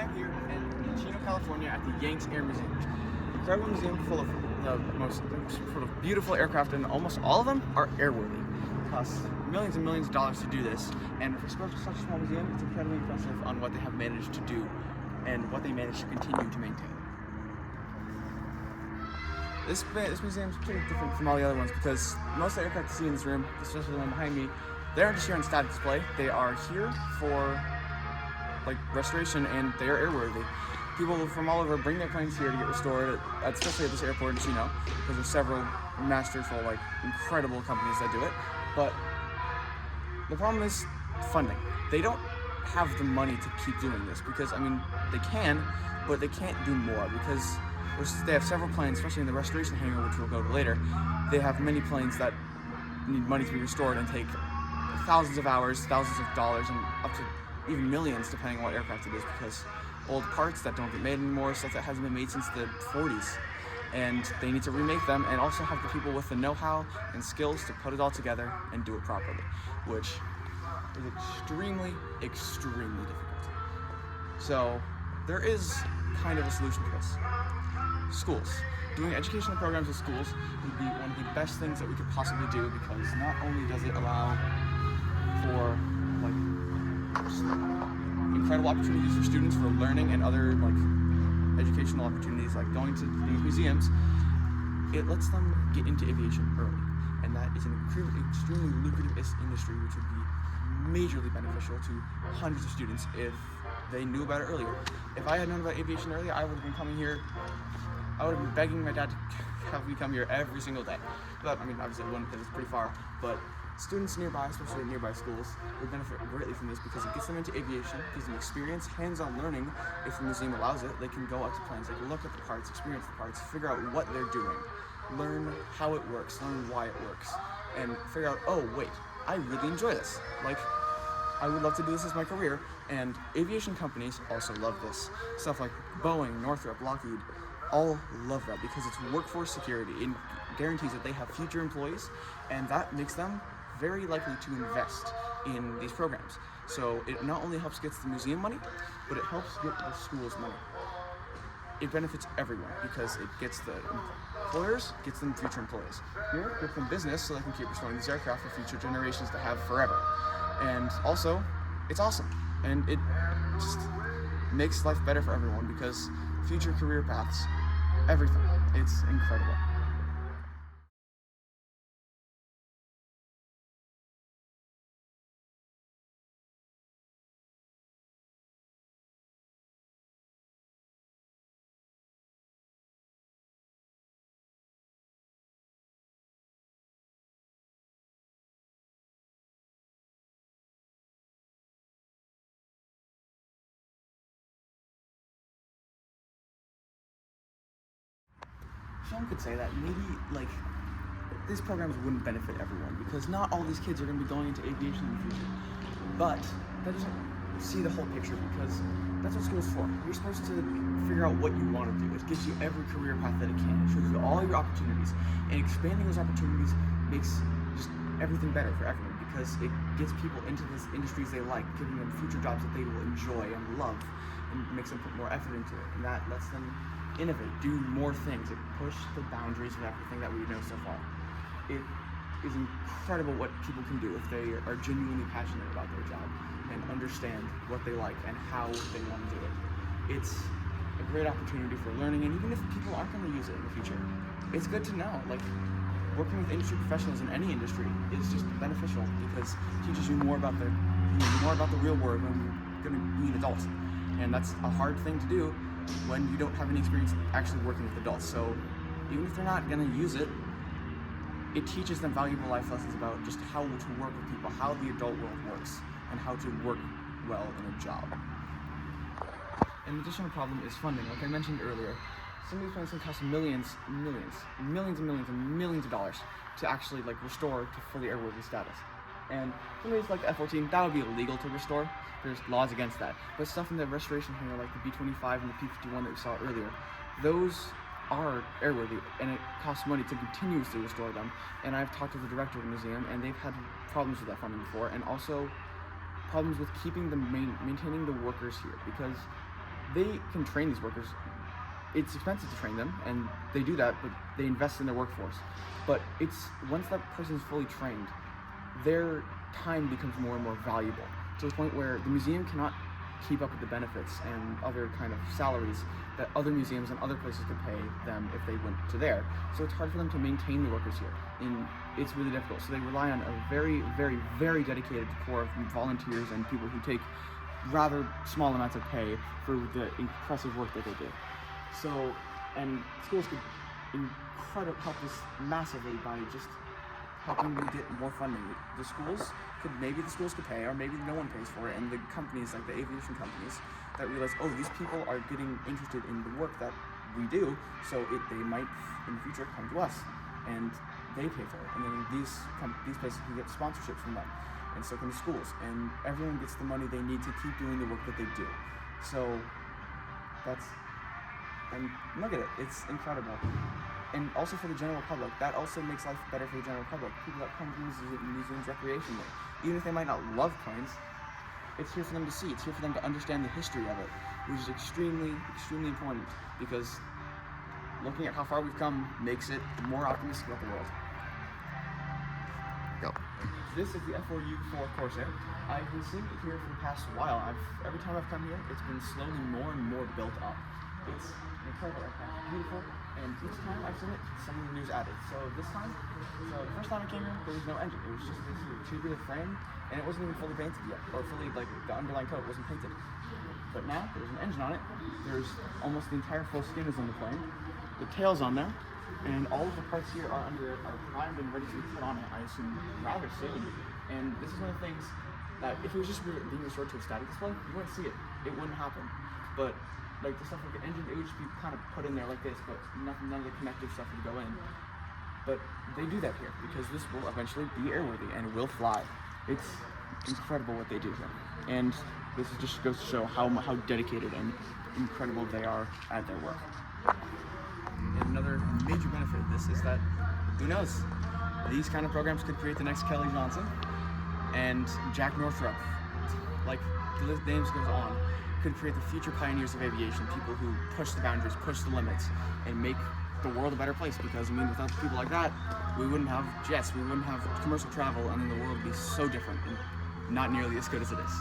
I'm here in Chino, California at the Yanks Air Museum. Incredible museum full of the most sort of beautiful aircraft, and almost all of them are airworthy. It costs millions and millions of dollars to do this, and for such a small museum, it's incredibly impressive on what they have managed to do and what they managed to continue to maintain. This museum is pretty different from all the other ones because most of the aircraft you see in this room, especially the one behind me, they aren't just here on static display. They are here for restoration, and they are airworthy. People from all over bring their planes here to get restored, especially at this airport in Chino, because there's several masterful, incredible companies that do it. But the problem is funding. They don't have the money to keep doing this because, they can, but they can't do more because they have several planes, especially in the restoration hangar, which we'll go to later. They have many planes that need money to be restored and take thousands of hours, thousands of dollars, and up to even millions, depending on what aircraft it is, because old parts that don't get made anymore, stuff that hasn't been made since the 40s, and they need to remake them and also have the people with the know-how and skills to put it all together and do it properly, which is extremely, extremely difficult. So there is kind of a solution to this. Schools. Doing educational programs with schools would be one of the best things that we could possibly do, because not only does it allow for incredible opportunities for students for learning and other educational opportunities, like going to these museums, it lets them get into aviation early, and that is an extremely lucrative industry, which would be majorly beneficial to hundreds of students if they knew about it earlier. If I had known about aviation earlier, I would have been coming here. I would have been begging my dad to have me come here every single day. But obviously it wouldn't, because it's pretty far. But students nearby, especially at nearby schools, would benefit greatly from this because it gets them into aviation, gives them experience, hands-on learning. If the museum allows it, they can go out to planes, they can look at the parts, experience the parts, figure out what they're doing, learn how it works, learn why it works, and figure out, oh wait, I really enjoy this. I would love to do this as my career, and aviation companies also love this. Stuff like Boeing, Northrop, Lockheed, all love that because it's workforce security. It guarantees that they have future employees, and that makes them very likely to invest in these programs. So it not only helps get the museum money, but it helps get the schools money. It benefits everyone because it gets the employers, gets them future employees. Here, it gets them business so they can keep restoring these aircraft for future generations to have forever. And also, it's awesome, and it just makes life better for everyone because future career paths, everything. It's incredible. Some could say that maybe these programs wouldn't benefit everyone because not all these kids are going to be going into aviation in the future. But that doesn't see the whole picture, because that's what school's for. You're supposed to figure out what you want to do. It gives you every career path that it can. It shows you all your opportunities, and expanding those opportunities makes just everything better for everyone because it gets people into these industries they like, giving them future jobs that they will enjoy and love, and makes them put more effort into it, and that lets them innovate, do more things. It pushes the boundaries of everything that we know so far. It is incredible what people can do if they are genuinely passionate about their job and understand what they like and how they want to do it. It's a great opportunity for learning, and even if people aren't going to use it in the future, it's good to know. Working with industry professionals in any industry is just beneficial because it teaches you more about the real world when you're going to be an adult, and that's a hard thing to do when you don't have any experience actually working with adults. So even if they're not going to use it, it teaches them valuable life lessons about just how to work with people, how the adult world works, and how to work well in a job. An additional problem is funding. Like I mentioned earlier, some of these planes can cost millions of dollars to actually restore to fully airworthy status. And something like the F-14, that would be illegal to restore. There's laws against that. But stuff in the restoration hangar, like the B-25 and the P-51 that we saw earlier, those are airworthy, and it costs money to continuously restore them. And I've talked to the director of the museum, and they've had problems with that funding before, and also problems with keeping maintaining the workers here, because they can train these workers. It's expensive to train them, and they do that, but they invest in their workforce. But it's once that person is fully trained, their time becomes more and more valuable, to the point where the museum cannot keep up with the benefits and other kind of salaries that other museums and other places could pay them if they went to there. So it's hard for them to maintain the workers here, and it's really difficult. So they rely on a very, very, very dedicated core of volunteers and people who take rather small amounts of pay for the impressive work that they do. So, and schools could help this massively by just helping them get more funding. The schools could pay, or maybe no one pays for it, and the companies, like the aviation companies, that realize, oh, these people are getting interested in the work that we do, so they might in the future come to us, and they pay for it, and then these places can get sponsorships from them, and so can the schools, and everyone gets the money they need to keep doing the work that they do. So and look at it, it's incredible. And also for the general public, that also makes life better for the general public. People that come to museums recreationally, even if they might not love planes, it's here for them to see. It's here for them to understand the history of it, which is extremely, extremely important, because looking at how far we've come makes it more optimistic about the world. Yep. This is the F4U4 Corsair. I've been seeing it here for the past while. Every time I've come here, it's been slowly more and more built up. It's an incredible aircraft, beautiful, and each time I've seen it, something new's added. So the first time I came here, there was no engine. It was just this tubular frame, and it wasn't even fully painted yet, or fully, like, the underlying coat wasn't painted. But now, there's an engine on it, there's almost the entire full skin is on the plane, the tail's on there, and all of the parts here are primed and ready to be put on it, I assume, rather soon. And this is one of the things that, if it was just being restored to a static display, you wouldn't see it. It wouldn't happen. But like the stuff like the engine, it would just be kind of put in there like this, but none of the connective stuff would go in. But they do that here because this will eventually be airworthy and will fly. It's incredible what they do here, and this just goes to show how dedicated and incredible they are at their work. And another major benefit of this is that, who knows, these kind of programs could create the next Kelly Johnson and Jack Northrop. Like, the list names goes on. Could create the future pioneers of aviation, people who push the boundaries, push the limits, and make the world a better place. Because, I mean, without people like that, we wouldn't have jets, we wouldn't have commercial travel, and then the world would be so different and not nearly as good as it is.